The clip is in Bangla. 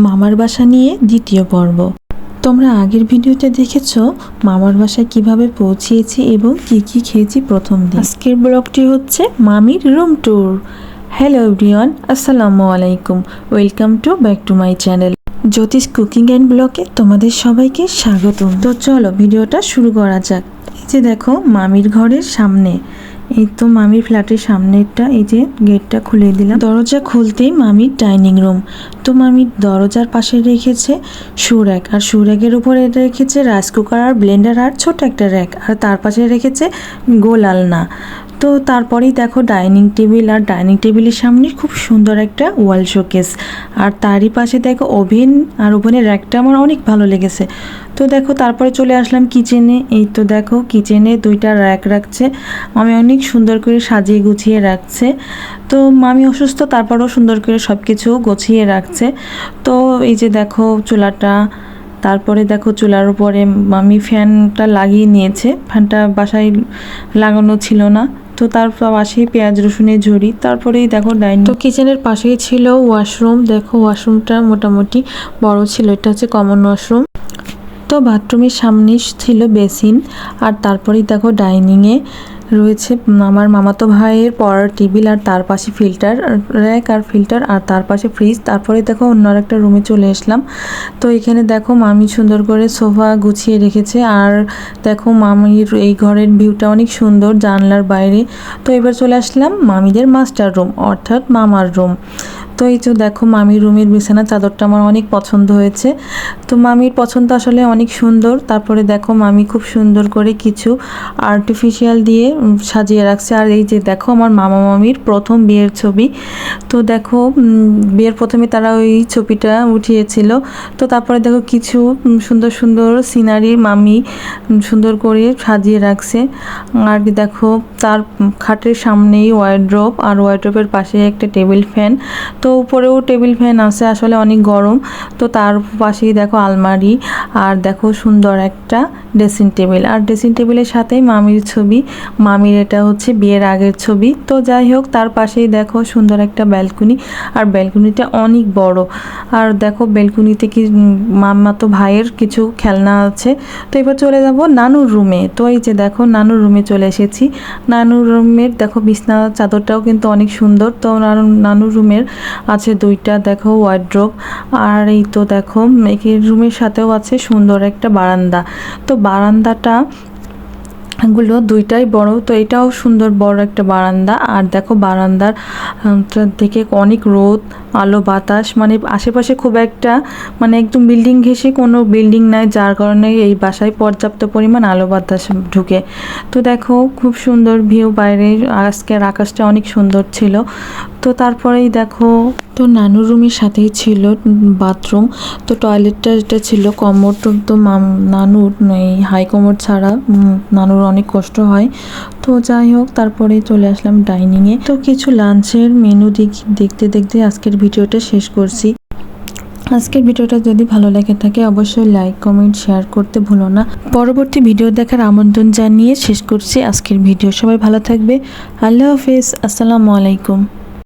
মামার বাসা নিয়ে দ্বিতীয় পর্ব। তোমরা আগের ভিডিওতে দেখেছো মামার বাসায় কিভাবে পৌঁছিয়েছি এবং কি কি খেয়েছি প্রথম দিন। আজকের ব্লগটি হচ্ছে মামির রুম ট্যুর। হ্যালো এভরিওয়ান, আসসালামু আলাইকুম, welcome to back to my channel Jyotish cooking and ব্লগে তোমাদের সবাইকে স্বাগতম। তো চলো ভিডিওটা শুরু করা যাক। এই যে দেখো মামির ঘরের সামনে, এই তো মামির ফ্ল্যাটের সামনেরটা, এই যে গেটটা খুলে দিলাম। দরজা খুলতেই মামির ডাইনিং রুম। তো মামির দরজার পাশে রেখেছে শু র্যাক, আর শু র্যাকের উপরে রেখেছে রাইস কুকার আর ব্লেন্ডার আর ছোট একটা র্যাক, আর তার পাশে রেখেছে গোল আলনা। তো তারপরেই দেখো ডাইনিং টেবিল, আর ডাইনিং টেবিলের সামনে খুব সুন্দর একটা ওয়াল শোকেস, আর তারই পাশে দেখো ওভেন, আর ওভেনের র্যাকটা আমার অনেক ভালো লেগেছে। তো দেখো তারপরে চলে আসলাম কিচেনে। এই তো দেখো কিচেনে দুইটা র্যাক রাখছে, মামি অনেক সুন্দর করে সাজিয়ে গুছিয়ে রাখছে। তো মামি অসুস্থ, তারপরেও সুন্দর করে সব কিছু গুছিয়ে রাখছে। তো এই যে দেখো চুলাটা, তারপরে দেখো চুলার উপরে মামি ফ্যানটা লাগিয়ে নিয়েছে, ফ্যানটা বাসায় লাগানো ছিল না। তো তার পাশেই পেঁয়াজ রসুনের ঝুড়ি, তারপরেই দেখো ডাইনিং। তো কিচেনের পাশেই ছিল ওয়াশরুম। দেখো ওয়াশরুমটা মোটামুটি বড় ছিল, এটা হচ্ছে কমন ওয়াশরুম। তো বাথরুমের সামনে ছিল বেসিন, আর তারপরেই দেখো ডাইনিংয়ে রয়েছে আমার মামাতো ভাইয়ের পড়ার টেবিল, আর তার পাশে ফিল্টার র্যাক আর ফিল্টার, আর তার পাশে ফ্রিজ। তারপরে দেখো অন্য একটা রুমে চলে আসলাম। তো এখানে দেখো মামি সুন্দর করে সোফা গুছিয়ে রেখেছে, আর দেখো মামির এই ঘরের ভিউটা অনেক সুন্দর জানলার বাইরে। তো এবার চলে আসলাম মামিদের মাস্টার রুম, অর্থাৎ মামার রুম। তো এই তো দেখো মামির রুমের বিছানা চাদরটা আমার অনেক পছন্দ হয়েছে। তো মামির পছন্দ আসলে অনেক সুন্দর। তারপরে দেখো মামি খুব সুন্দর করে কিছু আর্টিফিশিয়াল দিয়ে সাজিয়ে রাখছে। আর এই যে দেখো আমার মামা মামির প্রথম বিয়ের ছবি। তো দেখো বিয়ের প্রথমে তারা ওই ছবিটা উঠিয়েছিল। তো তারপরে দেখো কিছু সুন্দর সুন্দর সিনারি মামি সুন্দর করে সাজিয়ে রাখছে। আর দেখো তার খাটের সামনেই ওয়ার্ড্রোব, আর ওয়ার্ড্রোবের পাশে একটা টেবিল ফ্যান। তো উপরেও টেবিল ফ্যান আছে, আসলে অনেক গরম। তো তার পাশেই দেখো আলমারি, আর দেখো সুন্দর একটা ড্রেসিং টেবিল, আর ড্রেসিং টেবিলের সাথেই মামির ছবি। মামির এটা হচ্ছে বিয়ের আগের ছবি। তো যাই হোক তার পাশেই দেখো সুন্দর একটা ব্যালকনি, আর ব্যালকনিটা অনেক বড়। আর দেখো ব্যালকনিতে কি মামাতো ভাইয়ের কিছু খেলনা আছে। তো এবার চলে যাব নানুর রুমে। তো এই যে দেখো নানুর রুমে চলে এসেছি। নানুর রুমের দেখো বিছনা চাদরটাও কিন্তু অনেক সুন্দর। তো নানুর রুমের আছে দুইটা দেখো ওয়ার্ড্রোব, আর এই তো দেখো এই রুমের সাথেও আছে সুন্দর একটা বারান্দা। তো বারান্দাটা গুলো দুইটাই বড়। তো এটাও সুন্দর বড় একটা বারান্দা। আর দেখো বারান্দার থেকে অনেক রোদ আলো বাতাস, মানে আশেপাশে খুব একটা মানে একদম বিল্ডিং ঘেঁষে কোনো বিল্ডিং নাই, যার কারণে এই বাসায় পর্যাপ্ত পরিমাণ আলো বাতাস ঢুকে। তো দেখো খুব সুন্দর ভিউ বাইরে, আজকের আকাশটা অনেক সুন্দর ছিল। তো তারপরেই দেখো তো নানুর রুমের সাথেই ছিল বাথরুম। তো টয়লেটটা এটা ছিল কমোড। তো নানুর এই হাই কমোড ছাড়া নানুর অনেক কষ্ট হয়। তো যাই হোক তারপরে চলে আসলাম ডাইনিংয়ে। তো কিছু লাঞ্চের মেনু দেখতে দেখতে আজকের ভিডিওটা শেষ করছি। আজকের ভিডিওটা যদি ভালো লেগে থাকে অবশ্যই লাইক কমেন্ট শেয়ার করতে ভুলো না। পরবর্তী ভিডিও দেখার আমন্ত্রণ জানিয়ে শেষ করছি আজকের ভিডিও। সবাই ভালো থাকবে। আল্লাহ হাফেজ, আসসালামু আলাইকুম।